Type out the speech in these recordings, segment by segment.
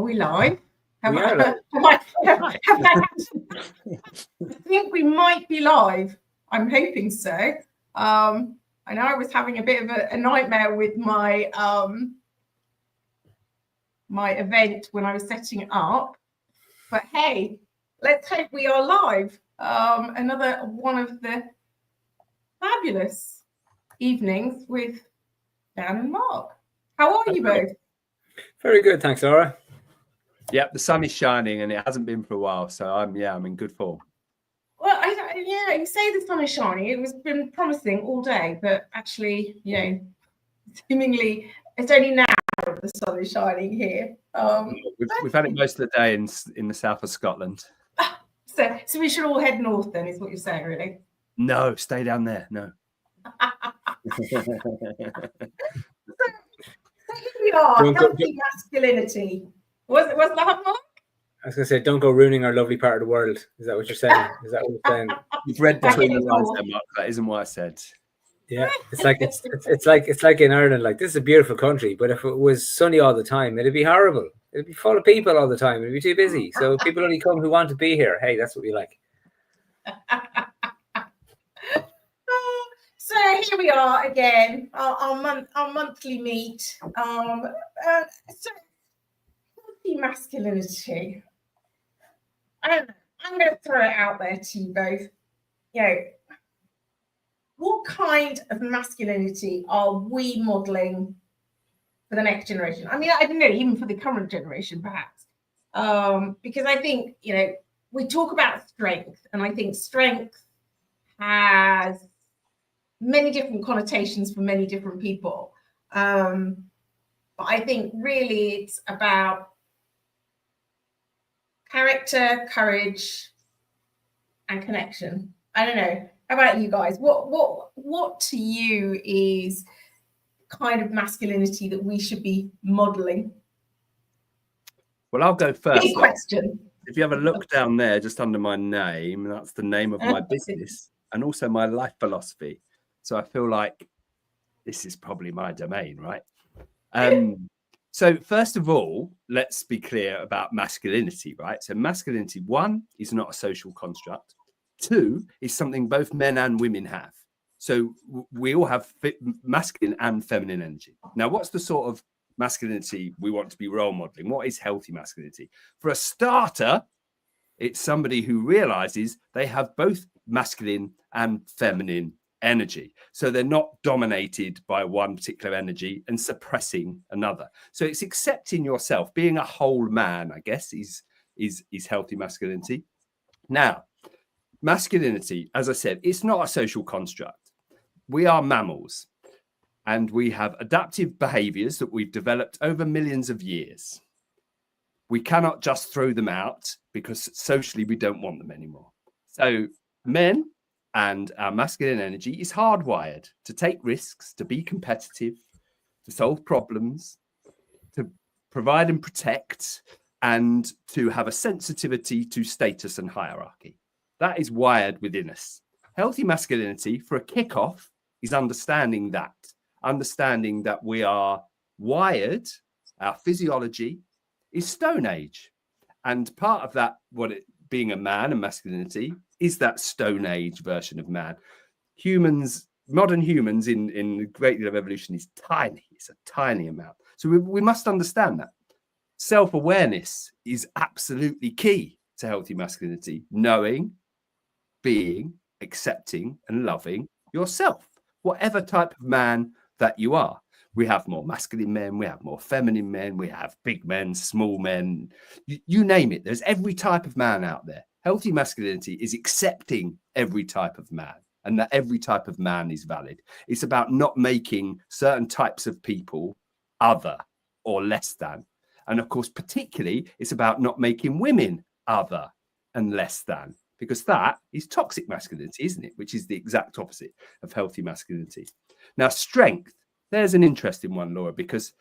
we live? We are live. I think we might be live. I'm hoping so. I know I was having a bit of a nightmare with my my event when I was setting it up. But hey, let's hope we are live. Another one of the fabulous evenings with Dan and Mark. How are you both? Very good, thanks, Laura. Yep, the sun is shining and it hasn't been for a while, so I'm in good form. Well, you say the sun is shining. It was been promising all day, but actually, seemingly it's only now the sun is shining here. We've had it most of the day in the south of Scotland. So we should all head north then, is what you're saying, really? No, stay down there. No. So here we are, healthy masculinity. Was that Mark? I was going to say, don't go ruining our lovely part of the world. Is that what you're saying? Is that what you're saying? You've read between the lines there, Mark. That isn't what I said. Yeah, it's like in Ireland. Like, this is a beautiful country, but if it was sunny all the time, it'd be horrible. It'd be full of people all the time. It'd be too busy. So people only come who want to be here. Hey, that's what we like. So here we are again, our monthly meet. So healthy masculinity. I don't know. I'm going to throw it out there to you both. What kind of masculinity are we modeling for the next generation? I mean, I don't know, even for the current generation, perhaps. Because I think, we talk about strength, and I think strength has many different connotations for many different people. But I think really it's about character, courage, and connection. I don't know. How about you guys? What to you is kind of masculinity that we should be modeling? Well, I'll go first. Big question. If you have a look down there, just under my name, that's the name of my business and also my life philosophy. So I feel like this is probably my domain, right? So first of all, let's be clear about masculinity, right? So masculinity, 1, is not a social construct. 2, is something both men and women have. So we all have masculine and feminine energy. Now, what's the sort of masculinity we want to be role modeling? What is healthy masculinity? For a starter, it's somebody who realizes they have both masculine and feminine energy. So they're not dominated by one particular energy and suppressing another. So it's accepting yourself, being a whole man, I guess, is healthy masculinity. Now, masculinity, as I said, it's not a social construct. We are mammals and we have adaptive behaviors that we've developed over millions of years. We cannot just throw them out because socially we don't want them anymore. So men and our masculine energy is hardwired to take risks, to be competitive, to solve problems, to provide and protect, and to have a sensitivity to status and hierarchy. That is wired within us. Healthy masculinity, for a kickoff, is understanding that we are wired, our physiology is Stone Age. And part of that, being a man and masculinity, is that Stone Age version of man. Modern humans in the Great Deal of Evolution is tiny. It's a tiny amount. So we must understand that. Self-awareness is absolutely key to healthy masculinity. Knowing, being, accepting, and loving yourself, whatever type of man that you are. We have more masculine men, we have more feminine men, we have big men, small men, you name it. There's every type of man out there. Healthy masculinity is accepting every type of man and that every type of man is valid. It's about not making certain types of people other or less than. And of course, particularly, it's about not making women other and less than, because that is toxic masculinity, isn't it? Which is the exact opposite of healthy masculinity. Now, strength, there's an interesting one, Laura, because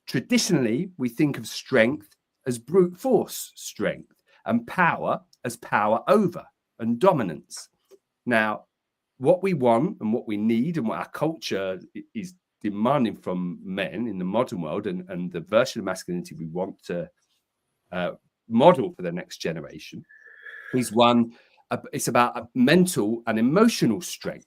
traditionally we think of strength as brute force strength and power as power over and dominance. Now, what we want and what we need and what our culture is demanding from men in the modern world and the version of masculinity we want to model for the next generation is one, it's about mental and emotional strength.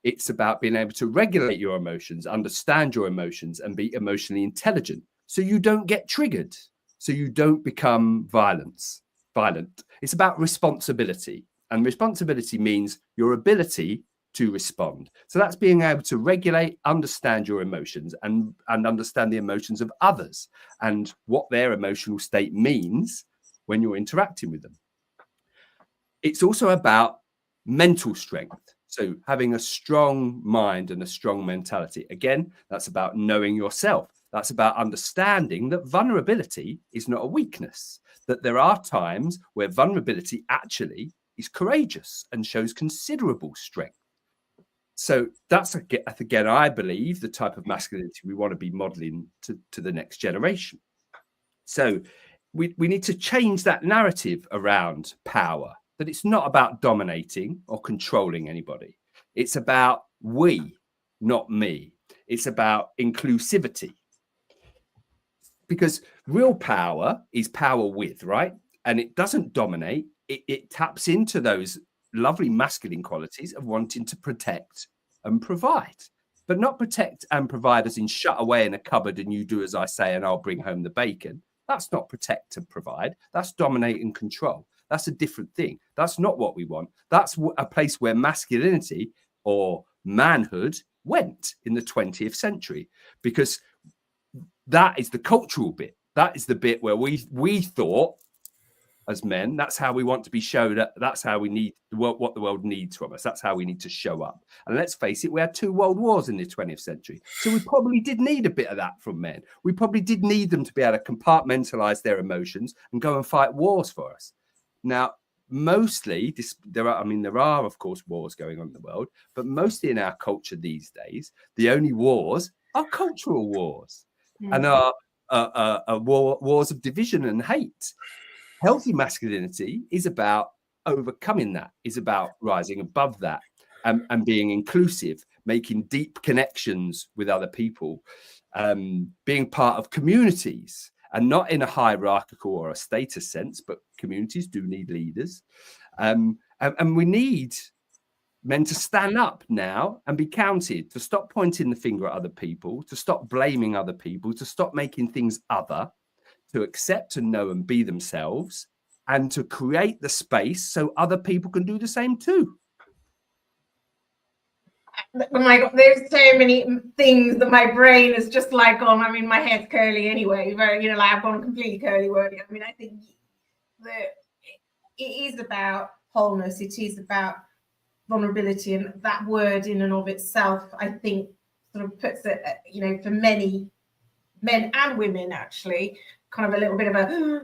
It's about being able to regulate your emotions, understand your emotions, and be emotionally intelligent so you don't get triggered, so you don't become violent. It's about responsibility, and responsibility means your ability to respond. So that's being able to regulate, understand your emotions, and understand the emotions of others and what their emotional state means when you're interacting with them. It's also about mental strength. So having a strong mind and a strong mentality. Again, that's about knowing yourself. That's about understanding that vulnerability is not a weakness, that there are times where vulnerability actually is courageous and shows considerable strength. So that's, again, I believe, the type of masculinity we want to be modeling to the next generation. So we need to change that narrative around power, that it's not about dominating or controlling anybody. It's about we, not me. It's about inclusivity. Because real power is power with, right? And it doesn't dominate. It taps into those lovely masculine qualities of wanting to protect and provide, but not protect and provide as in shut away in a cupboard and you do as I say and I'll bring home the bacon. That's not protect and provide. That's dominate and control. That's a different thing. That's not what we want. That's a place where masculinity or manhood went in the 20th century, because that is the cultural bit. That is the bit where we thought as men, that's how we want to be showed up. That's how we need what the world needs from us. That's how we need to show up. And let's face it, we had 2 world wars in the 20th century. So we probably did need a bit of that from men. We probably did need them to be able to compartmentalize their emotions and go and fight wars for us. Now, mostly there are, of course, wars going on in the world, but mostly in our culture these days, the only wars are cultural wars and are wars of division and hate. Healthy masculinity is about overcoming that, is about rising above that and being inclusive, making deep connections with other people, being part of communities, and not in a hierarchical or a status sense, but communities do need leaders. And we need men to stand up now and be counted, to stop pointing the finger at other people, to stop blaming other people, to stop making things other, to accept and know and be themselves, and to create the space so other people can do the same too. Oh my God, there's so many things that my brain is just like on. I mean, my head's curly anyway, very, like I've gone completely curly wordy. I mean, I think that it is about wholeness. It is about vulnerability, and that word in and of itself, I think, sort of puts it, for many men and women actually, kind of a little bit of a,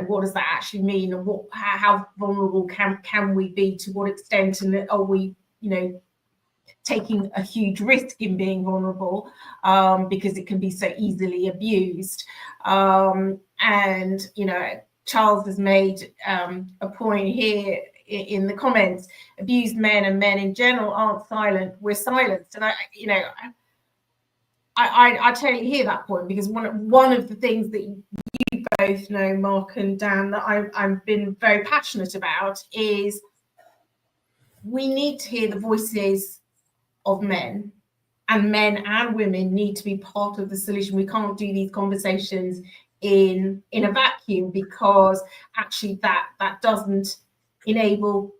what does that actually mean, and how vulnerable can we be, to what extent, and are we, taking a huge risk in being vulnerable, because it can be so easily abused. And Charles has made a point here in the comments: abused men and men in general aren't silent, we're silenced. And I totally hear that point, because one of the things that you both know, Mark and Dan, that I've been very passionate about is we need to hear the voices of men, and men and women need to be part of the solution. We can't do these conversations in a vacuum, because actually that doesn't enable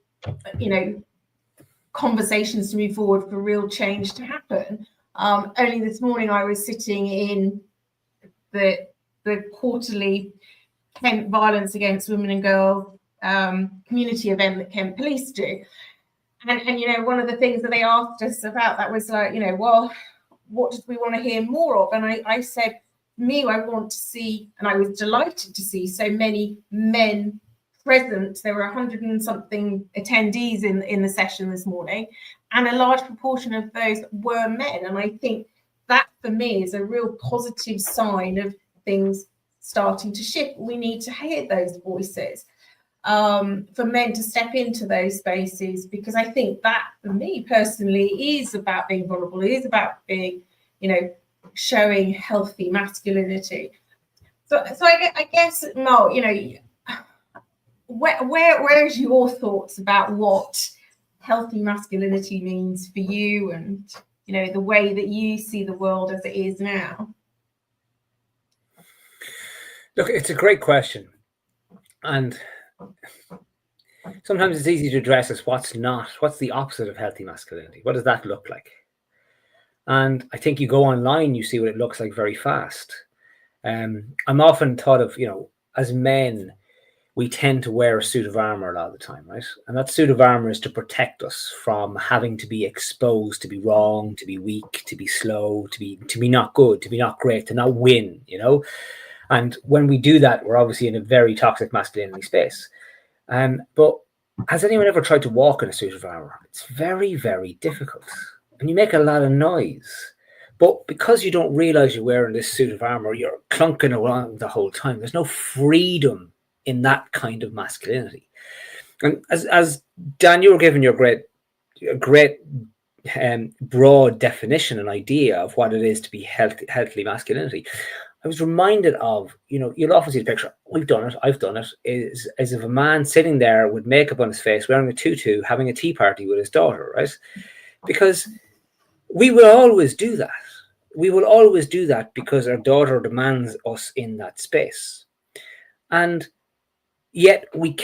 conversations to move forward, for real change to happen. Only this morning I was sitting in the quarterly Kent Violence Against Women and Girls community event that Kent Police do. And one of the things that they asked us about that was like, well, what did we want to hear more of? And I said, me, I want to see, and I was delighted to see so many men present. There were 100 and something attendees in the session this morning, and a large proportion of those were men. And I think that for me is a real positive sign of things starting to shift. We need to hear those voices, for men to step into those spaces, because I think that for me personally is about being vulnerable. It is about being, showing healthy masculinity. So I guess, Mo, you know, where's your thoughts about what healthy masculinity means for you, and you know, the way that you see the world as it is now? Look, it's a great question, and sometimes it's easy to address as what's the opposite of healthy masculinity. What does that look like? And I think you go online, you see what it looks like very fast. I'm often thought of, you know, as men, we tend to wear a suit of armor a lot of the time, right? And that suit of armor is to protect us from having to be exposed, to be wrong, to be weak, to be slow, to be not good, to be not great, to not win, you know? And when we do that, we're obviously in a very toxic masculinity space. But has anyone ever tried to walk in a suit of armor? It's very, very difficult. And you make a lot of noise. But because you don't realize you're wearing this suit of armor, you're clunking around the whole time. There's no freedom in that kind of masculinity. And as Dan, you were giving your great broad definition and idea of what it is to be healthy masculinity. I was reminded of, you know, you'll often see the picture, we've done it, I've done it, is as if a man sitting there with makeup on his face, wearing a tutu, having a tea party with his daughter, right? Because we will always do that. We will always do that because our daughter demands us in that space. And yet we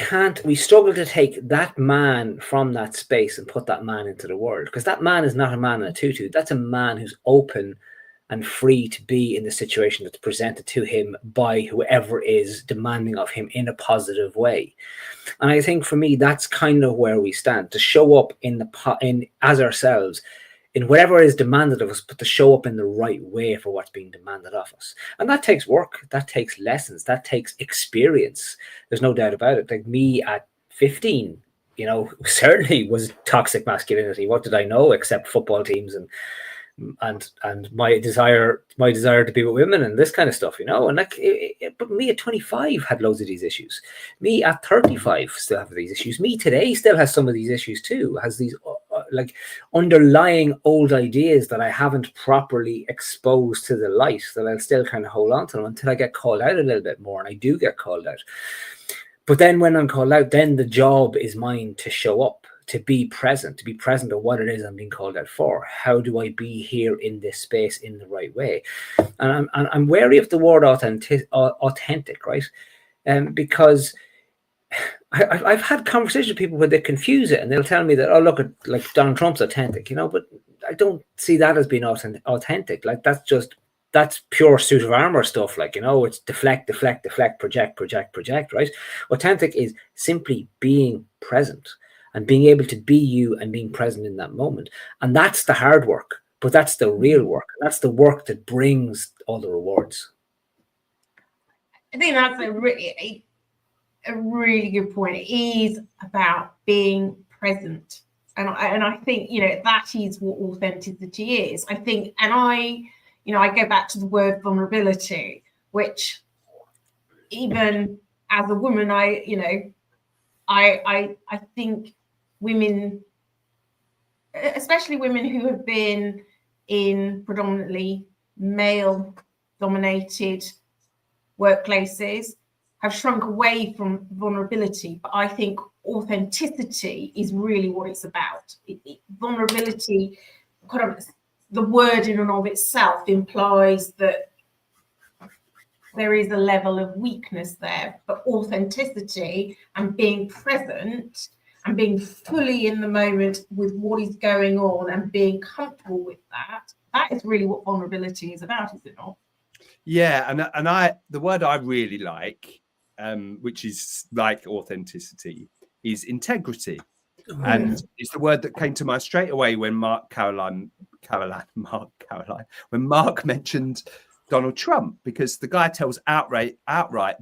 struggle to take that man from that space and put that man into the world, because that man is not a man in a tutu. That's a man who's open and free to be in the situation that's presented to him by whoever is demanding of him in a positive way. And I think for me, that's kind of where we stand, to show up as ourselves in whatever is demanded of us, but to show up in the right way for what's being demanded of us. And that takes work, that takes lessons, that takes experience. There's no doubt about it. Like me at 15, you know, certainly was toxic masculinity. What did I know except football teams and my desire to be with women and this kind of stuff, you know? And like, but me at 25 had loads of these issues. Me at 35 still have these issues. Me today still has some of these issues too. Has these like underlying old ideas that I haven't properly exposed to the light, that I'll still kind of hold on to them until I get called out a little bit more, and I do get called out. But then when I'm called out, then the job is mine to show up, to be present of what it is I'm being called out for. How do I be here in this space in the right way? And I'm wary of the word authentic, right? Because I've had conversations with people where they confuse it and they'll tell me that, oh, look, like Donald Trump's authentic, you know, but I don't see that as being authentic. Like that's pure suit of armor stuff. Like, you know, it's deflect, project, right? Authentic is simply being present and being able to be you and being present in that moment. And that's the hard work, but that's the real work. That's the work that brings all the rewards. I think that's a really good point. It is about being present. And I think, you know, that is what authenticity is. I think, and I go back to the word vulnerability, which even as a woman, I think women, especially women who have been in predominantly male-dominated workplaces, have shrunk away from vulnerability. But I think authenticity is really what it's about. Vulnerability, kind of the word in and of itself implies that there is a level of weakness there, but authenticity and being present and being fully in the moment with what is going on and being comfortable with that is really what vulnerability is about, is it not? Yeah, and the word I really like, which is like authenticity, is integrity. And it's the word that came to mind straight away when Mark mentioned Donald Trump, because the guy tells outright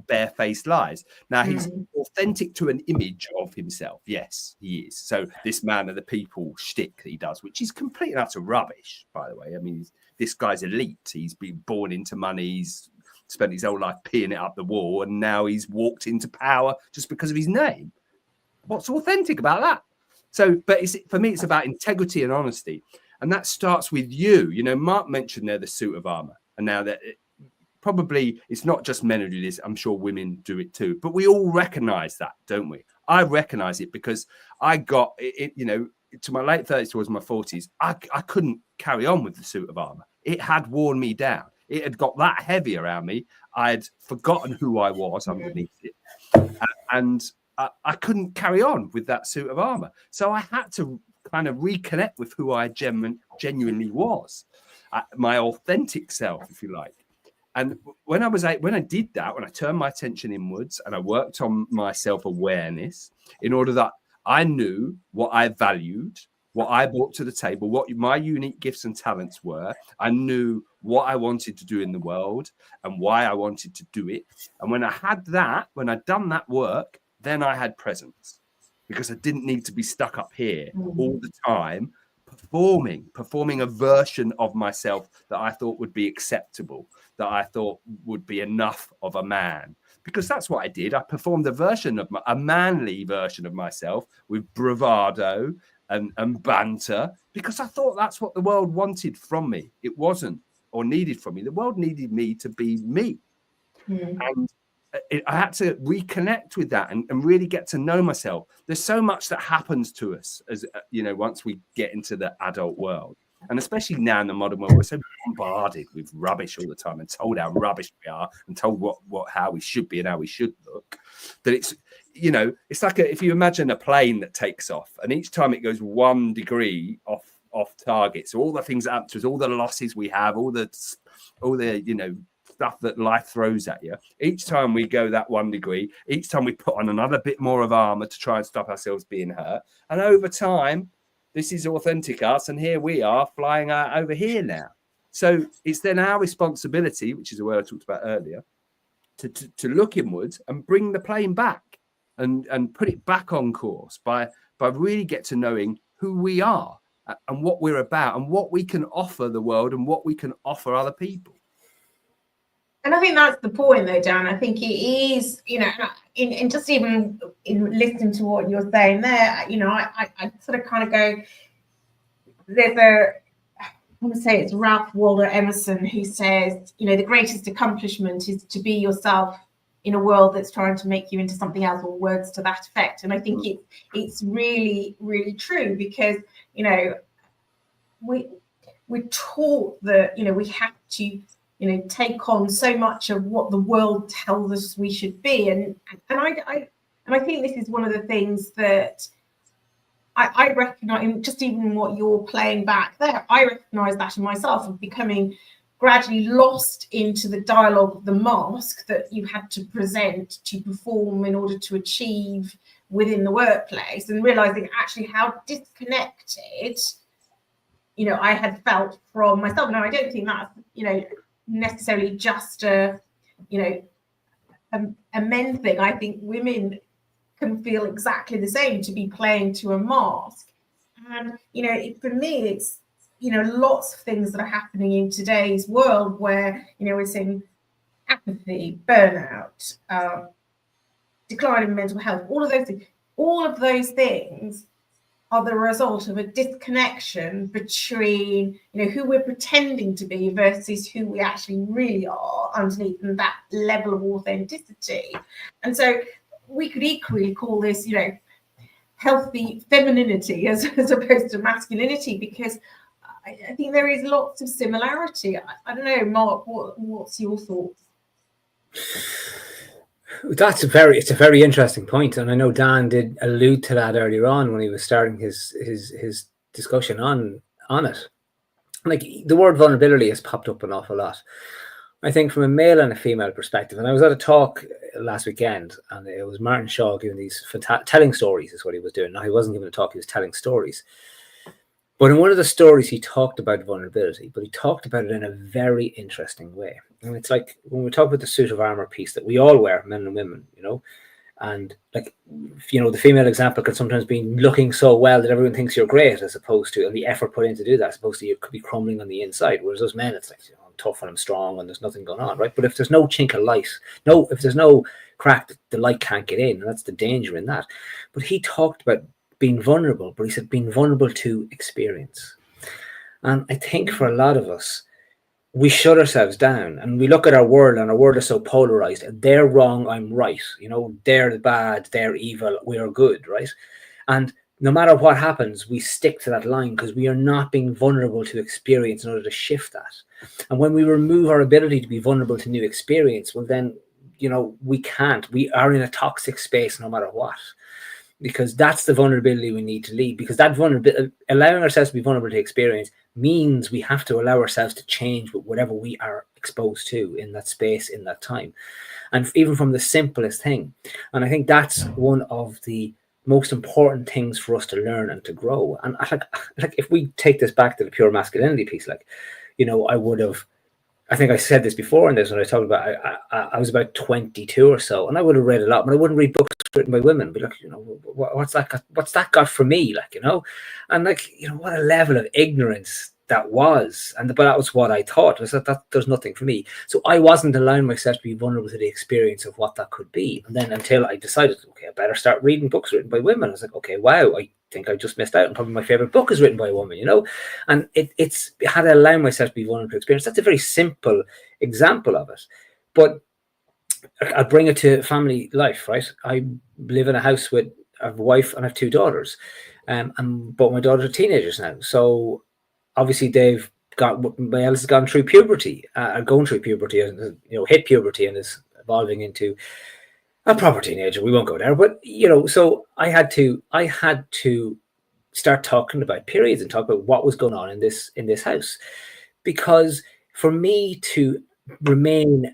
barefaced lies. Now, he's authentic to an image of himself. Yes, he is. So this man of the people shtick that he does, which is complete and utter rubbish, by the way. I mean, this guy's elite. He's been born into money. He's spent his whole life peeing it up the wall, and now he's walked into power just because of his name. What's authentic about that? So, but for me, it's about integrity and honesty. And that starts with you. You know, Mark mentioned there the suit of armor. And now that probably it's not just men who do this. I'm sure women do it too. But we all recognize that, don't we? I recognize it because I got it, you know, to my late 30s towards my 40s. I couldn't carry on with the suit of armor. It had worn me down. It had got that heavy around me. I had forgotten who I was underneath it. And I couldn't carry on with that suit of armor. So I had to kind of reconnect with who I genuinely was, my authentic self, if you like. And when I did that, when I turned my attention inwards and I worked on my self-awareness in order that I knew what I valued, what I brought to the table, what my unique gifts and talents were. I knew what I wanted to do in the world and why I wanted to do it. And when I had that, when I'd done that work, then I had presence, because I didn't need to be stuck up here all the time performing a version of myself that I thought would be acceptable, that I thought would be enough of a man. Because that's what I did. I performed a manly version of myself with bravado and banter, because I thought that's what the world wanted from me. It wasn't, or needed from me. The world needed me to be me. And I had to reconnect with that and really get to know myself. There's so much that happens to us, as you know, once we get into the adult world. And especially now in the modern world, we're so bombarded with rubbish all the time and told how rubbish we are and told how we should be and how we should look, that it's, you know, it's like if you imagine a plane that takes off and each time it goes 1 degree off target. So all the things that happen to us, all the losses we have, all the, you know, stuff that life throws at you, each time we go that 1 degree, each time we put on another bit more of armor to try and stop ourselves being hurt. And over time, this is authentic us, and here we are flying out over here now. So it's then our responsibility, which is a word I talked about earlier, to look inwards and bring the plane back and put it back on course by really get to knowing who we are and what we're about and what we can offer the world and what we can offer other people. And I think that's the point, though, Dan. I think it is, you know, in just even in listening to what you're saying there, you know, I sort of kind of go, I want to say it's Ralph Waldo Emerson who says, you know, the greatest accomplishment is to be yourself in a world that's trying to make you into something else, or words to that effect. And I think it's really, really true, because, you know, we're taught that, you know, we have to, you know, take on so much of what the world tells us we should be. And I think this is one of the things that I recognize, just even what you're playing back there, I recognize that in myself, of becoming gradually lost into the dialogue of the mask that you had to present to perform in order to achieve within the workplace, and realizing actually how disconnected, you know, I had felt from myself. Now, I don't think that's, you know, necessarily just a, you know, a men thing. I think women can feel exactly the same, to be playing to a mask. And, you know, for me, it's, you know, lots of things that are happening in today's world where, you know, we're seeing apathy, burnout, decline in mental health, all of those things are the result of a disconnection between, you know, who we're pretending to be versus who we actually really are underneath, and that level of authenticity. And so we could equally call this, you know, healthy femininity as opposed to masculinity, because I think there is lots of similarity. I don't know, Mark, what's your thoughts? It's a very interesting point, and I know Dan did allude to that earlier on when he was starting his discussion on it. Like, the word vulnerability has popped up an awful lot, I think, from a male and a female perspective. And I was at a talk last weekend, and it was Martin Shaw giving these telling stories is what he was doing. Now, he wasn't giving a talk; he was telling stories. But in one of the stories, he talked about vulnerability, but he talked about it in a very interesting way. And it's like when we talk about the suit of armor piece that we all wear, men and women, you know, and like, you know, the female example could sometimes be looking so well that everyone thinks you're great, as opposed to, and the effort put in to do that, as opposed to you could be crumbling on the inside. Whereas those men, it's like, you know, I'm tough and I'm strong and there's nothing going on, right? But if there's no chink of light, if there's no crack, the light can't get in, and that's the danger in that. But he talked about being vulnerable, but he said being vulnerable to experience. And I think for a lot of us, we shut ourselves down and we look at our world, and our world is so polarized. They're wrong, I'm right. You know, they're bad, they're evil, we're good, right? And no matter what happens, we stick to that line because we are not being vulnerable to experience in order to shift that. And when we remove our ability to be vulnerable to new experience, well, then, you know, we are in a toxic space no matter what. Because that's the vulnerability we need to lead. Because that vulnerability, allowing ourselves to be vulnerable to experience, means we have to allow ourselves to change with whatever we are exposed to in that space, in that time. And even from the simplest thing. And I think that's one of the most important things for us to learn and to grow. And like if we take this back to the pure masculinity piece, like, you know, I think I said this before in this when I talked about I was about 22 or so, and I would have read a lot, but I wouldn't read books written by women. But like, you know, what's that got for me? Like, you know, and like, you know, what a level of ignorance that was. But that was what I thought. I said that there's nothing for me. So I wasn't allowing myself to be vulnerable to the experience of what that could be. And then until I decided, okay, I better start reading books written by women. I was like, okay, wow, I think I just missed out. And probably my favorite book is written by a woman, you know. And it's had to allow myself to be vulnerable to experience. That's a very simple example of it. But I'll bring it to family life, right? I live in a house with a wife and I have 2 daughters. And both my daughters are teenagers now. So obviously my eldest has gone through puberty, going through puberty, you know, hit puberty and is evolving into a proper teenager. We won't go there, but you know, so I had to start talking about periods and talk about what was going on in this house, because for me to remain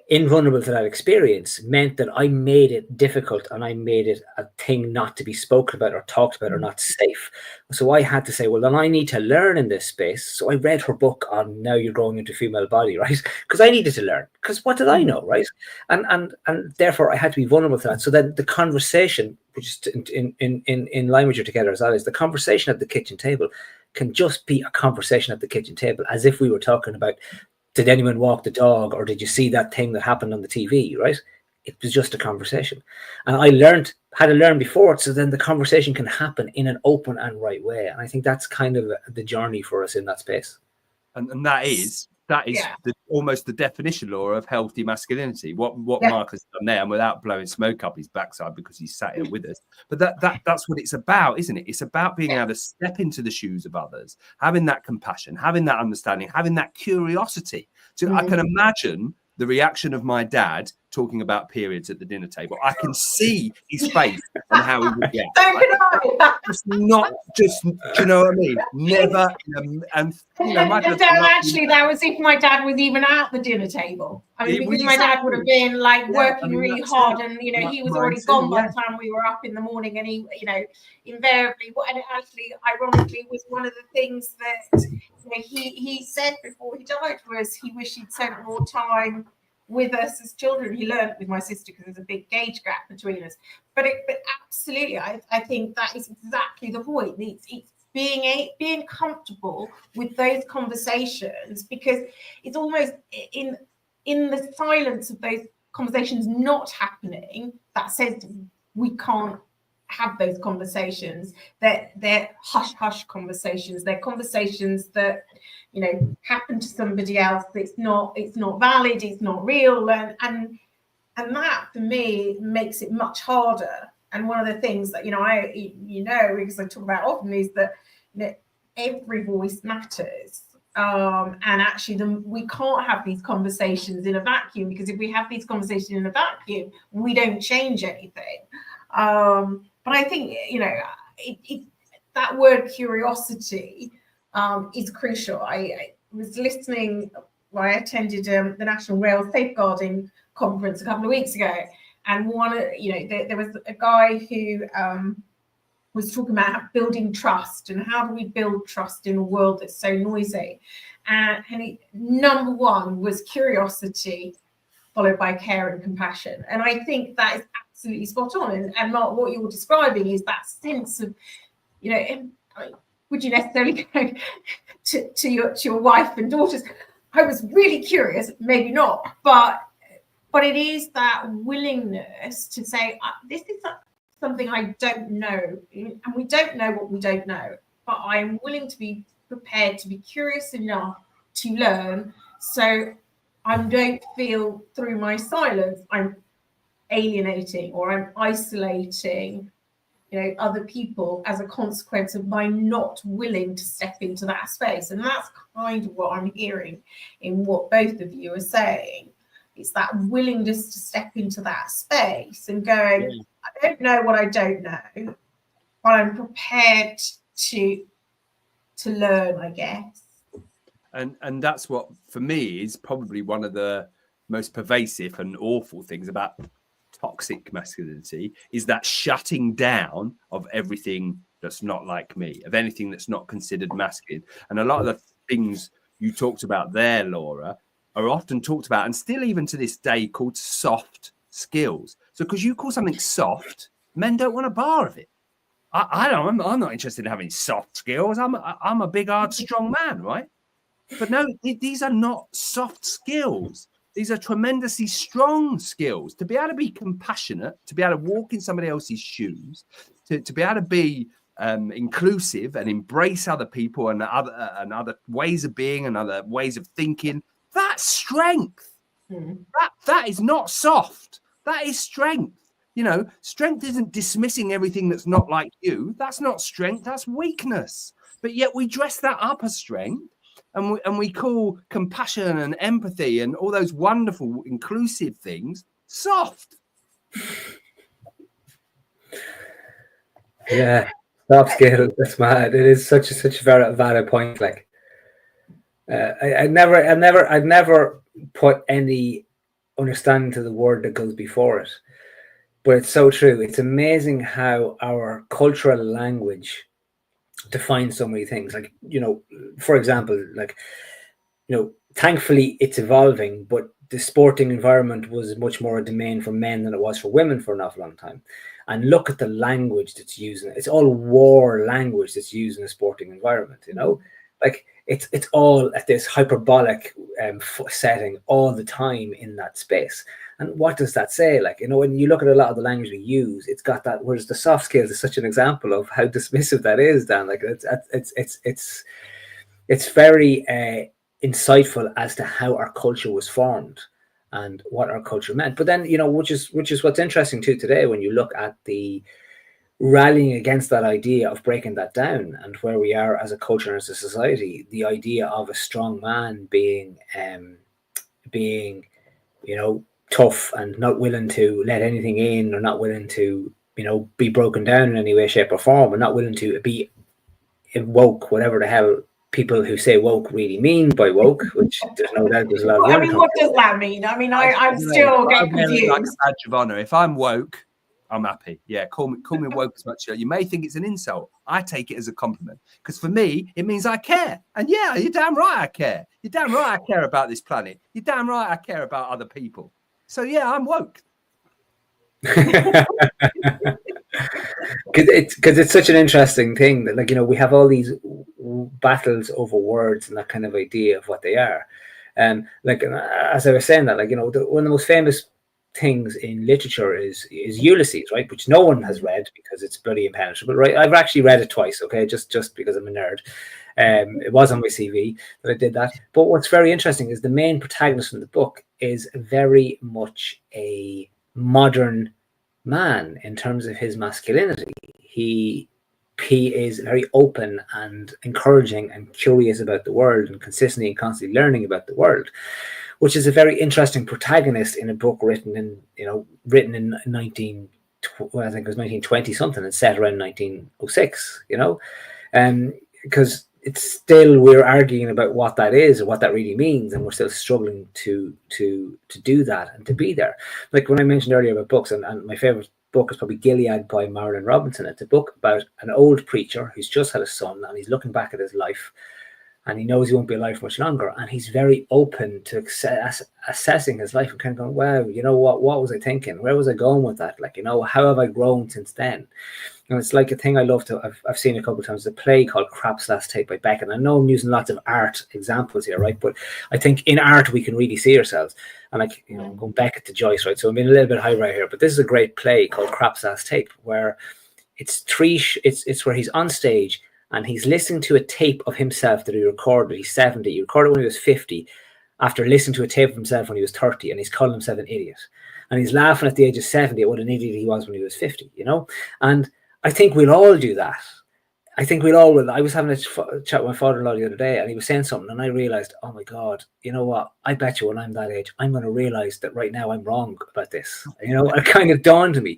invulnerable to that experience meant that I made it difficult and I made it a thing not to be spoken about or talked about or not safe. So I had to say, well, then I need to learn in this space. So I read her book on Now You're Growing into Female Body, right? Because I needed to learn. Because what did I know, right? And therefore I had to be vulnerable to that. So then the conversation, which is in line with your Together as allies, the conversation at the kitchen table can just be a conversation at the kitchen table, as if we were talking about, did anyone walk the dog, or did you see that thing that happened on the TV, right? It was just a conversation. And I had to learn before it, so then the conversation can happen in an open and right way. And I think that's kind of the journey for us in that space. And that is yeah, almost the definition, Laura, of healthy masculinity. What Mark has done there, and without blowing smoke up his backside because he's sat here with us, but that's what it's about, isn't it? It's about being able to step into the shoes of others, having that compassion, having that understanding, having that curiosity. So I can imagine the reaction of my dad talking about periods at the dinner table. I can see his face and how he would react. It's not just, do you know what I mean? Never. And you know, my dad actually, that was if my dad was even at the dinner table. I mean, because my dad would have been like working really hard, and you know, he was already gone by the time we were up in the morning, and he, you know, invariably, and it actually, ironically, was one of the things that, you know, he said before he died was he wished he'd spent more time with us as children. He learned with my sister because there's a big age gap between us. But absolutely, I think that is exactly the point. It's being comfortable with those conversations, because it's almost in the silence of those conversations not happening that says we can't have those conversations. They're hush conversations. They're conversations that, you know, happen to somebody else. It's not valid, it's not real, and that for me makes it much harder. And one of the things that, because I talk about often, is that, you know, every voice matters. And actually we can't have these conversations in a vacuum, because if we have these conversations in a vacuum, we don't change anything. But I think, you know, that word curiosity is crucial. I was listening, I attended the National Rail Safeguarding Conference a couple of weeks ago, and there was a guy who was talking about building trust and how do we build trust in a world that's so noisy. And number one was curiosity, followed by care and compassion. And I think that is absolutely spot on. And Mark, what you're describing is that sense of, you know, would you necessarily go to your wife and daughters? I was really curious, maybe not, but it is that willingness to say, this is something I don't know, and we don't know what we don't know, but I'm willing to be prepared to be curious enough to learn. So I don't feel through my silence I'm alienating or I'm isolating, other people as a consequence of my not willing to step into that space. And that's kind of what I'm hearing in what both of you are saying. It's that willingness to step into that space and going, I don't know what I don't know, but I'm prepared to learn, I guess. And that's what, for me, is probably one of the most pervasive and awful things about toxic masculinity, is that shutting down of everything that's not like me, of anything that's not considered masculine. And a lot of the things you talked about there, Laura, are often talked about, and still even to this day, called soft skills. So because you call something soft, men don't want a bar of it. I'm not interested in having soft skills. I'm a big, hard, strong man, right? But no, these are not soft skills. These are tremendously strong skills. To be able to be compassionate, to be able to walk in somebody else's shoes, to be able to be inclusive and embrace other people and other ways of being and other ways of thinking. That's strength. That is not soft. That is strength. Strength isn't dismissing everything that's not like you. That's not strength. That's weakness. But yet we dress that up as strength. And we call compassion and empathy and all those wonderful, inclusive things soft. Yeah, soft skills. That's mad. It is such a very valid point. Like, I'd never put any understanding to the word that goes before it, but it's so true. It's amazing how our cultural language define so many things. Like, for example, thankfully it's evolving, but the sporting environment was much more a domain for men than it was for women for an awful long time. And look at the language that's used. It's all war language that's used in a sporting environment, like it's all at this hyperbolic setting all the time in that space. And what does that say? Like, when you look at a lot of the language we use, it's got that, whereas the soft skills is such an example of how dismissive that is, Dan. Like, it's very insightful as to how our culture was formed and what our culture meant. But then, which is what's interesting too today, when you look at the rallying against that idea of breaking that down and where we are as a culture and as a society, the idea of a strong man being tough and not willing to let anything in, or not willing to, be broken down in any way, shape, or form, and not willing to be woke, whatever the hell people who say woke really mean by woke, which there's no doubt there's a lot of. I mean, what does that mean? I mean, I'm still getting confused. Like a badge of honor. If I'm woke, I'm happy. Yeah, call me woke as much. You may think it's an insult. I take it as a compliment, because for me it means I care. And yeah, you're damn right I care. You're damn right I care about this planet. You're damn right I care about other people. So yeah, I'm woke. Because it's such an interesting thing that, we have all these battles over words and that kind of idea of what they are. And as I was saying that, one of the most famous things in literature is Ulysses, right? Which no one has read because it's bloody impenetrable, right? I've actually read it twice, okay, just because I'm a nerd. It was on my CV that I did that. But what's very interesting is the main protagonist in the book is very much a modern man in terms of his masculinity. He is very open and encouraging and curious about the world, and consistently and constantly learning about the world, which is a very interesting protagonist in a book written in 1920 something and set around 1906, because it's still, we're arguing about what that is or what that really means, and we're still struggling to do that and to be there. Like when I mentioned earlier about books, and my favorite book is probably Gilead by Marilyn Robinson. It's a book about an old preacher who's just had a son, and he's looking back at his life, and he knows he won't be alive much longer, and he's very open to assessing his life and kind of going, wow, what was I thinking? Where was I going with that? How have I grown since then? And it's like a thing I love to, I've seen a couple of times, a play called Crap's Last Take by Beckett. I know I'm using lots of art examples here, right? But I think in art, we can really see ourselves. And I'm going Beckett to Joyce, right? So I'm being a little bit highbrow here, but this is a great play called Crap's Last Take, where it's where he's on stage and he's listening to a tape of himself that he recorded. He's 70. He recorded when he was 50 after listening to a tape of himself when he was 30, and he's calling himself an idiot. And he's laughing at the age of 70 at what an idiot he was when he was 50, you know? And I think we'll all do that. I think we'll all will. I was having a chat with my father-in-law the other day, and he was saying something, and I realized, oh my God, you know what? I bet you when I'm that age, I'm going to realize that right now I'm wrong about this. You know, it kind of dawned on me.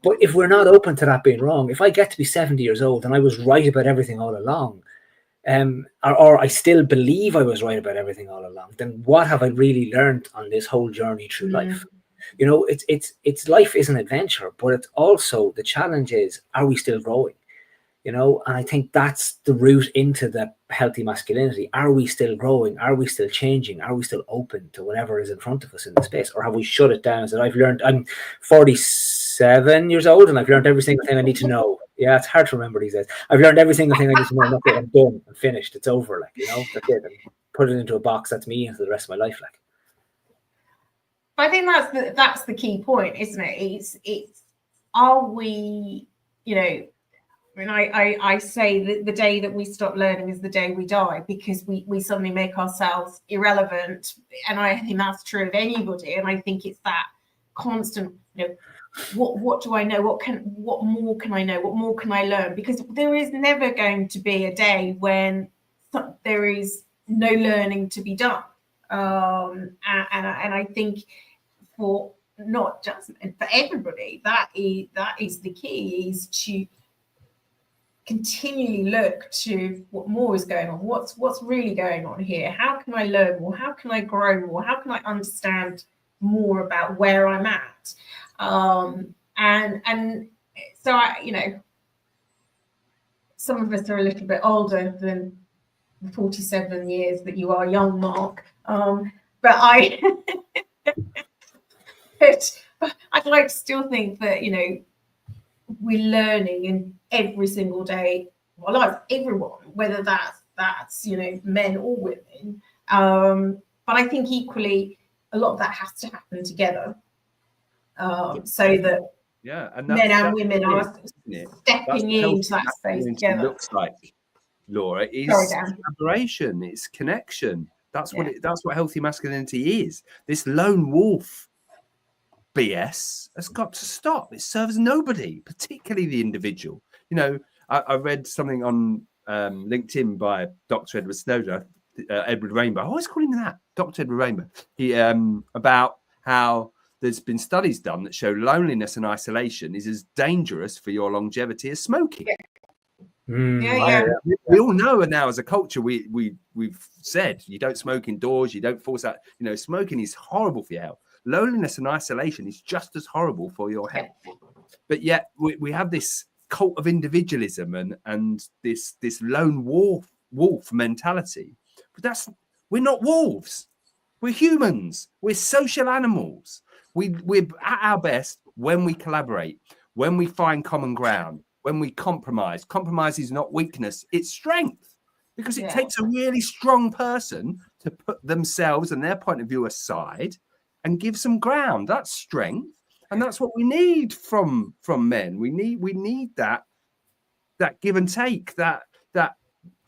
But if we're not open to that being wrong, if I get to be 70 years old and I was right about everything all along, or I still believe I was right about everything all along, then what have I really learned on this whole journey through life? You know, it's life is an adventure, but it's also, the challenge is, are we still growing? You know, and I think that's the route into the healthy masculinity. Are we still growing? Are we still changing? Are we still open to whatever is in front of us in the space? Or have we shut it down? So I'm 47 years old, and I've learned every single thing I need to know. Yeah, it's hard to remember these days. I've learned every single thing I need to know. Not that I'm done and finished. It's over. Like, you know, that's it. And put it into a box. That's me into the rest of my life. Like, I think that's the key point, isn't it? It's are we, you know, I mean, I say that the day that we stop learning is the day we die, because we suddenly make ourselves irrelevant. And I think that's true of anybody. And I think it's that constant, you know, what do I know? What more can I know? What more can I learn? Because there is never going to be a day when there is no learning to be done. And I think for not just for everybody, that is the key, is to continually look to what more is going on, what's really going on here, how can I learn more, how can I grow more, how can I understand more about where I'm at, and so I, you know, some of us are a little bit older than the 47 years that you are young, Mark, but I'd like to still think that, you know, we're learning in every single day of our lives, everyone, whether that's you know, men or women. But I think equally a lot of that has to happen together, so that and men and women are stepping into that space together. Looks like, Laura, is collaboration, it's connection. That's what healthy masculinity is. This lone wolf BS has got to stop. It serves nobody, particularly the individual. You know, I read something on LinkedIn by Dr. Edward Snowden, Edward Rainbow. I always call him that, Dr. Edward Rainbow. He about how there's been studies done that show loneliness and isolation is as dangerous for your longevity as smoking. We all know now as a culture, we've said you don't smoke indoors, you don't force out. You know, smoking is horrible for your health. Loneliness and isolation is just as horrible for your health. But yet we have this cult of individualism and this lone wolf mentality. But we're not wolves. We're humans. We're social animals. We're at our best when we collaborate, when we find common ground, when we compromise. Compromise is not weakness, it's strength. Because it takes a really strong person to put themselves and their point of view aside and give some ground. That's strength, and that's what we need from men. We need that give and take, that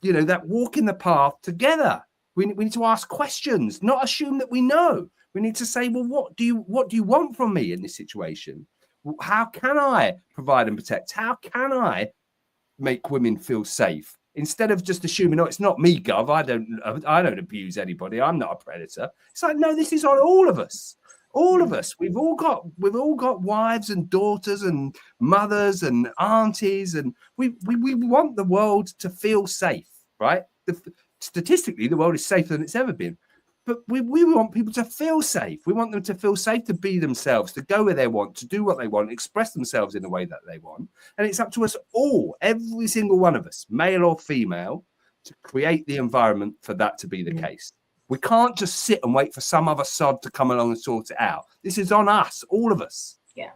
you know, that walk in the path together. We need to ask questions, not assume that we know. We need to say, well, what do you want from me in this situation? How can I provide and protect? How can I make women feel safe? Instead of just assuming, oh, it's not me, Gov. I don't abuse anybody. I'm not a predator. It's like, no, this is on all of us. All of us. We've all got wives and daughters and mothers and aunties, and we want the world to feel safe, right? Statistically, the world is safer than it's ever been. But we want people to feel safe. We want them to feel safe to be themselves, to go where they want, to do what they want, express themselves in the way that they want. And it's up to us all, every single one of us, male or female, to create the environment for that to be the case. We can't just sit and wait for some other sod to come along and sort it out. This is on us, all of us. Yeah,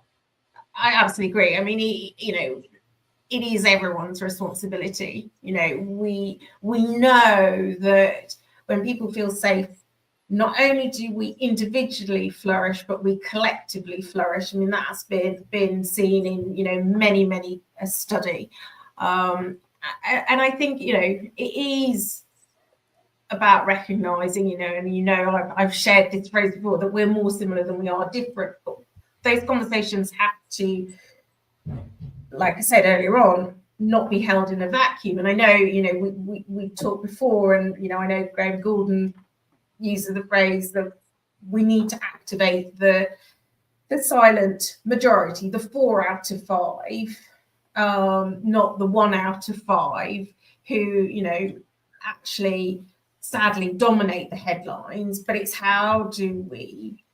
I absolutely agree. I mean, you know, it is everyone's responsibility. You know, we know that when people feel safe, not only do we individually flourish, but we collectively flourish. I mean, that's been seen in, you know, many a study. and I think, you know, it is about recognizing, you know, and you know, I've shared this phrase before, that we're more similar than we are different. But those conversations have to, like I said earlier on, not be held in a vacuum. And I know, you know, we've talked before, and, you know, I know Graham Gordon uses the phrase that we need to activate the silent majority, the 4 out of 5, not the 1 out of 5 who, you know, actually sadly dominate the headlines. But it's how do we,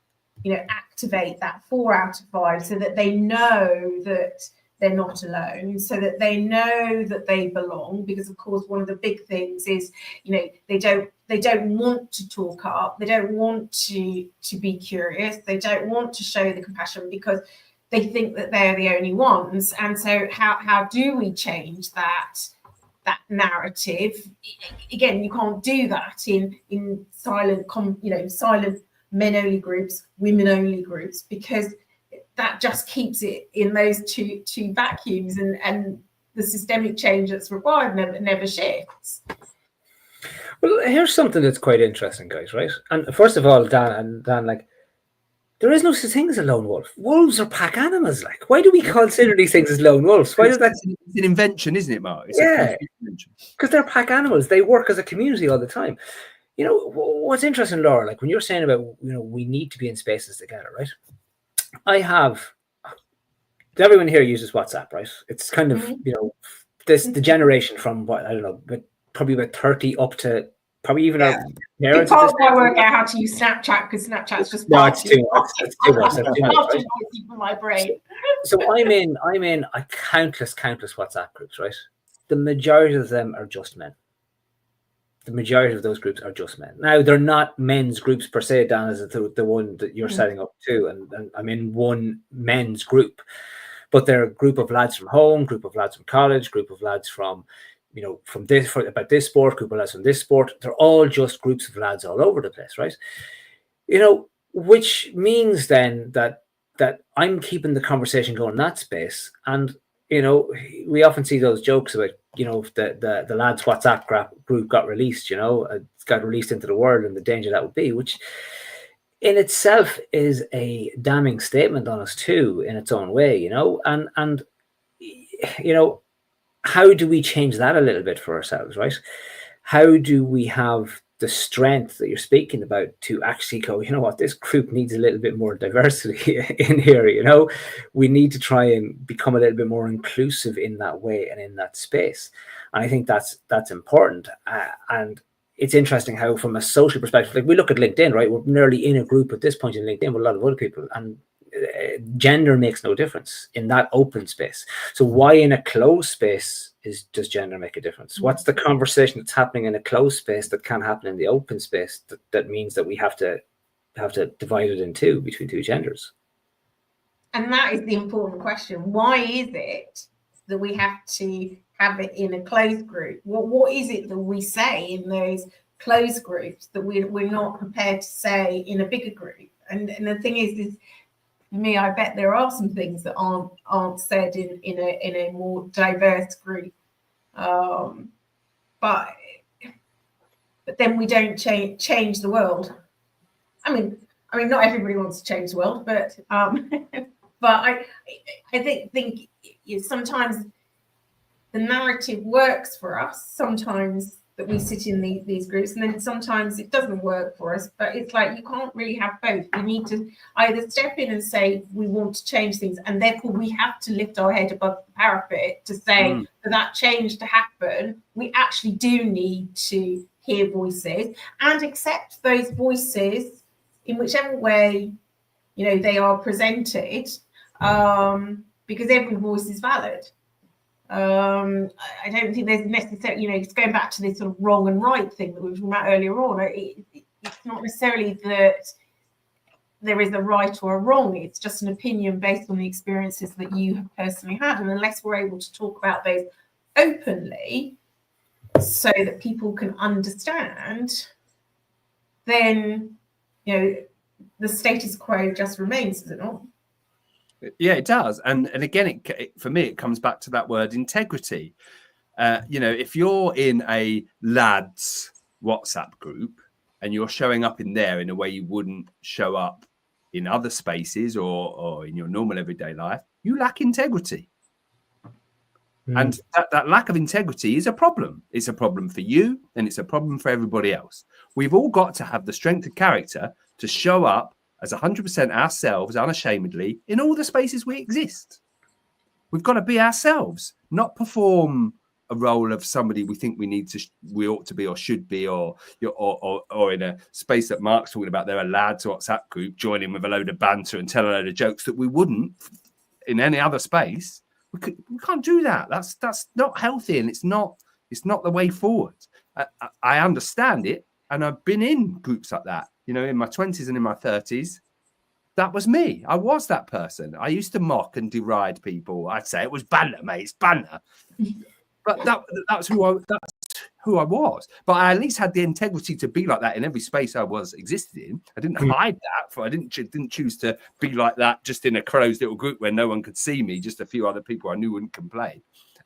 you know, activate that 4 out of 5 so that they know that they're not alone, so that they know that they belong. Because of course, one of the big things is, you know, they don't want to talk up, they don't want to be curious, they don't want to show the compassion because they think that they're the only ones. And so how do we change that narrative? Again, you can't do that in silent silent men only groups, women only groups, because that just keeps it in those two vacuums, and the systemic change that's required never shifts. Well, here's something that's quite interesting, guys, right? And first of all, Dan, like, there is no such thing as a lone wolf. Wolves are pack animals. Like, why do we consider these things as lone wolves? Why does that? It's an invention, isn't it, Mark? It's yeah, because they're pack animals. They work as a community all the time. You know, what's interesting, Laura, like when you're saying about, you know, we need to be in spaces together, right? Everyone here uses WhatsApp, right? It's kind of, you know, the generation from what, I don't know, but probably about 30 up to probably even our parents. You can't work out how to use Snapchat because Snapchat's just it's too much. Right? For my brain. So I'm in a countless WhatsApp groups, right? The majority of them are just men. The majority of those groups are just men. Now, they're not men's groups per se, Dan, as the one that you're setting up too. And I'm in one men's group, but they're a group of lads from home, group of lads from college, group of lads from, you know, about this sport, group of lads from this sport. They're all just groups of lads all over the place, right? You know, which means then that I'm keeping the conversation going in that space. And, you know, we often see those jokes about, you know, if the lads WhatsApp group got released, you know, it's got released into the world and the danger that would be, which in itself is a damning statement on us too, in its own way, you know, and you know, how do we change that a little bit for ourselves, right? How do we have the strength that you're speaking about to actually go, you know what, this group needs a little bit more diversity in here, you know, we need to try and become a little bit more inclusive in that way and in that space. And I think that's important. And it's interesting how, from a social perspective, like we look at LinkedIn, right? We're nearly in a group at this point in LinkedIn with a lot of other people, and gender makes no difference in that open space. So why in a closed space does gender make a difference? What's the conversation that's happening in a closed space that can happen in the open space that means that we have to divide it in two between two genders? And that is the important question. Why is it that we have to have it in a closed group? What is it that we say in those closed groups that we're not prepared to say in a bigger group? And the thing is for me, I bet there are some things that aren't said in a more diverse group, but then we don't change the world. I mean, not everybody wants to change the world, but I think sometimes the narrative works for us. Sometimes that we sit in these groups, and then sometimes it doesn't work for us. But it's like you can't really have both. We need to either step in and say we want to change things, and therefore we have to lift our head above the parapet to say for that change to happen, we actually do need to hear voices and accept those voices in whichever way, you know, they are presented, because every voice is valid. I don't think there's necessarily, you know, it's going back to this sort of wrong and right thing that we were talking about earlier on. It's not necessarily that there is a right or a wrong. It's just an opinion based on the experiences that you have personally had. And unless we're able to talk about those openly so that people can understand, then, you know, the status quo just remains, does it not? Yeah, it does. And again, for me, it comes back to that word integrity. You know, if you're in a lads WhatsApp group and you're showing up in there in a way you wouldn't show up in other spaces or in your normal everyday life, you lack integrity. And that lack of integrity is a problem. It's a problem for you and it's a problem for everybody else. We've all got to have the strength of character to show up as 100% ourselves unashamedly in all the spaces we exist. We've got to be ourselves, not perform a role of somebody we think we ought to be or should be, or in a space that Mark's talking about. There are lads WhatsApp group, join in with a load of banter and tell a load of jokes that we wouldn't in any other space. We can't do that. That's not healthy, and it's not the way forward. I understand it, and I've been in groups like that. You know, in my 20s and in my 30s, that was me. I was that person. I used to mock and deride people. I'd say it was banter, mate. It's banter. But that's who I was. But I at least had the integrity to be like that in every space I was existed in. I didn't hide that. I didn't choose to be like that just in a closed little group where no one could see me, just a few other people I knew wouldn't complain.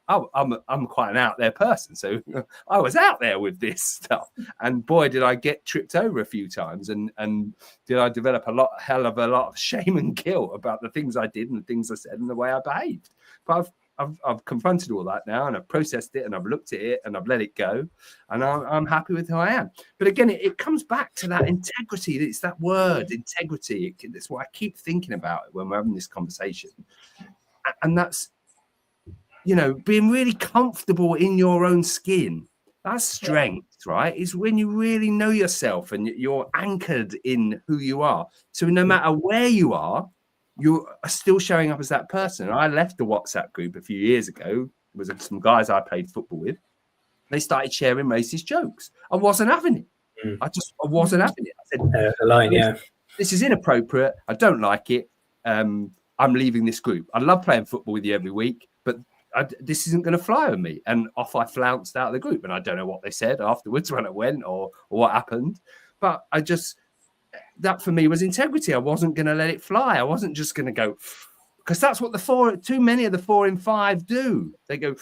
I'm quite an out there person, so I was out there with this stuff, and boy, did I get tripped over a few times, and did I develop hell of a lot of shame and guilt about the things I did and the things I said and the way I behaved. But I've confronted all that now, and I've processed it, and I've looked at it, and I've let it go, and I'm happy with who I am. But again, it comes back to that integrity. It's that word, integrity. It's what I keep thinking about when we're having this conversation, and that's, you know, being really comfortable in your own skin. That's strength, right? Is when you really know yourself and you're anchored in who you are. So no matter where you are still showing up as that person. I left the WhatsApp group a few years ago. There was some guys I played football with. They started sharing racist jokes. I wasn't having it. I wasn't having it. I said, the line, this is inappropriate. I don't like it. I'm leaving this group. I love playing football with you every week, but this isn't going to fly with me. And off I flounced out of the group. And I don't know what they said afterwards when I went or what happened. But that for me was integrity. I wasn't going to let it fly. I wasn't just going to go, because that's what too many of the 4 in 5 do. They go,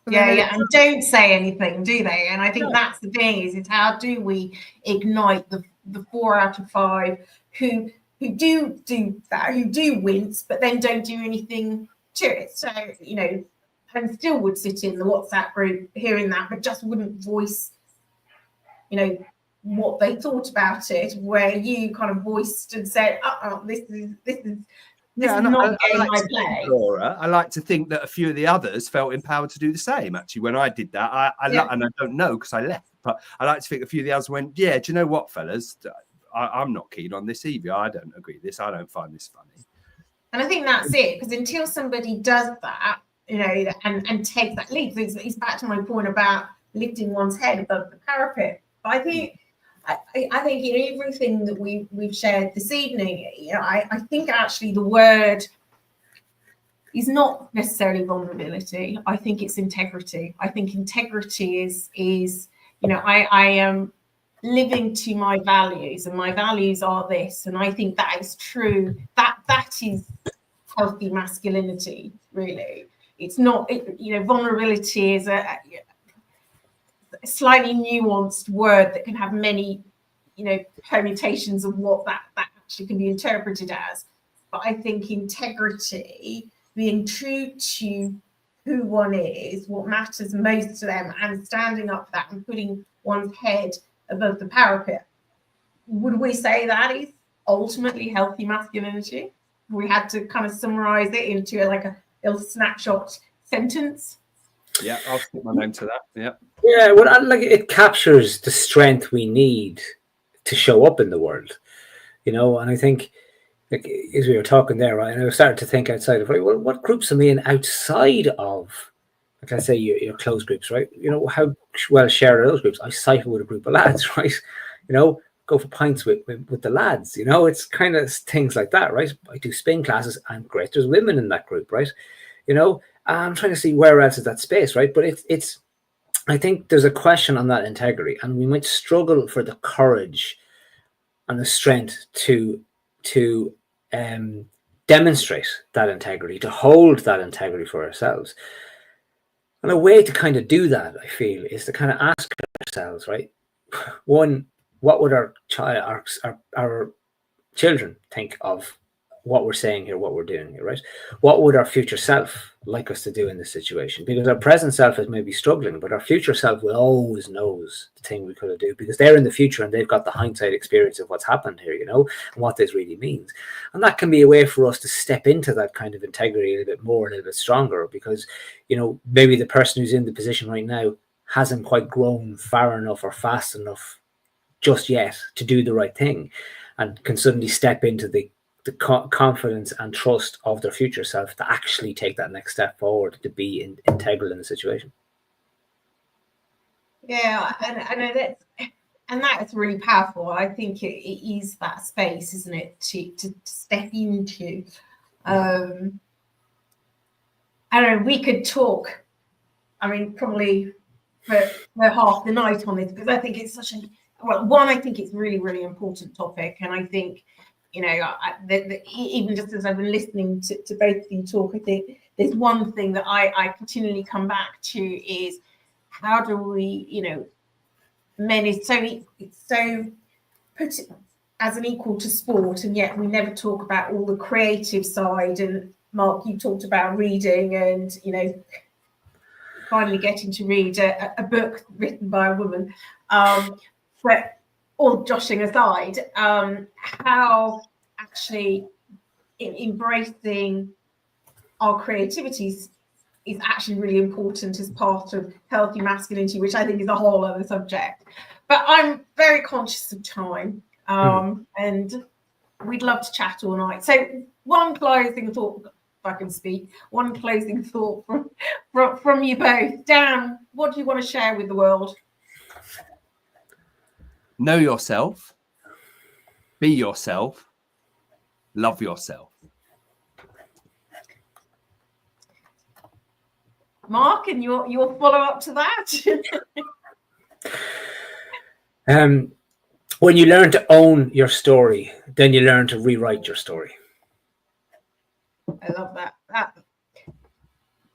and don't say anything, do they? And I think that's the thing, is how do we ignite the 4 out of 5 who do that, who do wince, but then don't do anything to it. So, you know, and still would sit in the WhatsApp group hearing that, but just wouldn't voice, you know, what they thought about it, where you kind of voiced and said, this is not getting my play. Laura, I like to think that a few of the others felt empowered to do the same. Actually, when I did that, and I don't know because I left, but I like to think a few of the others went, do you know what, fellas? I'm not keen on this either. I don't agree with this. I don't find this funny. And I think that's it, because until somebody does that, you know, and takes that leap, it's back to my point about lifting one's head above the parapet. But I think, you know, everything that we've shared this evening, you know, I think actually the word is not necessarily vulnerability. I think it's integrity. I think integrity is you know, I am living to my values, and my values are this, and I think that is true. That is healthy masculinity, really. It's not, you know, vulnerability is a slightly nuanced word that can have many, you know, permutations of what that actually can be interpreted as. But I think integrity, being true to who one is, what matters most to them, and standing up for that and putting one's head above the parapet. Would we say that is ultimately healthy masculinity? We had to kind of summarize it into a little snapshot sentence. Yeah, I'll put my name to that. Yeah, well, it captures the strength we need to show up in the world, you know. And I think, like, as we were talking there, right, and I was starting to think outside of, right, well, what groups am I in outside of, like I say, your close groups, right? You know, how well shared are those groups? I cycle with a group of lads, right? You know, go for pints with the lads, you know. It's kind of things like that, right? I do spin classes, and great, there's women in that group, right? You know, I'm trying to see where else is that space, right? But it's I think there's a question on that integrity, and we might struggle for the courage and the strength to demonstrate that integrity, to hold that integrity for ourselves. And a way to kind of do that, I feel, is to kind of ask ourselves, right? One, what would our children think of what we're saying here, what we're doing here, right? What would our future self like us to do in this situation? Because our present self is maybe struggling, but our future self will always knows the thing we could do, because they're in the future and they've got the hindsight experience of what's happened here, you know, and what this really means. And that can be a way for us to step into that kind of integrity a little bit more, a little bit stronger, because, you know, maybe the person who's in the position right now hasn't quite grown far enough or fast enough just yet to do the right thing, and can suddenly step into the confidence and trust of their future self to actually take that next step forward, to be integral in the situation. Yeah, and I know that's really powerful. I think it is that space, isn't it, to step into. I don't know, we could talk, I mean, probably for half the night on this, because I think it's such a, well, one, I think it's really, really important topic. And I think, you know, even just as I've been listening to both of you talk, I think there's one thing that I continually come back to is, how do we, you know, men is so put as an equal to sport, and yet we never talk about all the creative side. And Mark, you talked about reading, and, you know, finally getting to read a book written by a woman. But all joshing aside, how actually embracing our creativities is actually really important as part of healthy masculinity, which I think is a whole other subject. But I'm very conscious of time, and we'd love to chat all night. So one closing thought, if I can speak, one closing thought from you both. Dan, what do you want to share with the world? Know yourself, be yourself, love yourself. Mark, and your follow up to that? When you learn to own your story, then you learn to rewrite your story. I love that.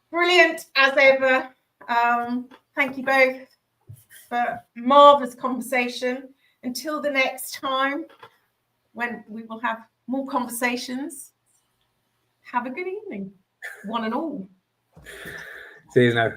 Brilliant as ever. Thank you both for marvelous conversation. Until the next time, when we will have more conversations, have a good evening, one and all. See you now.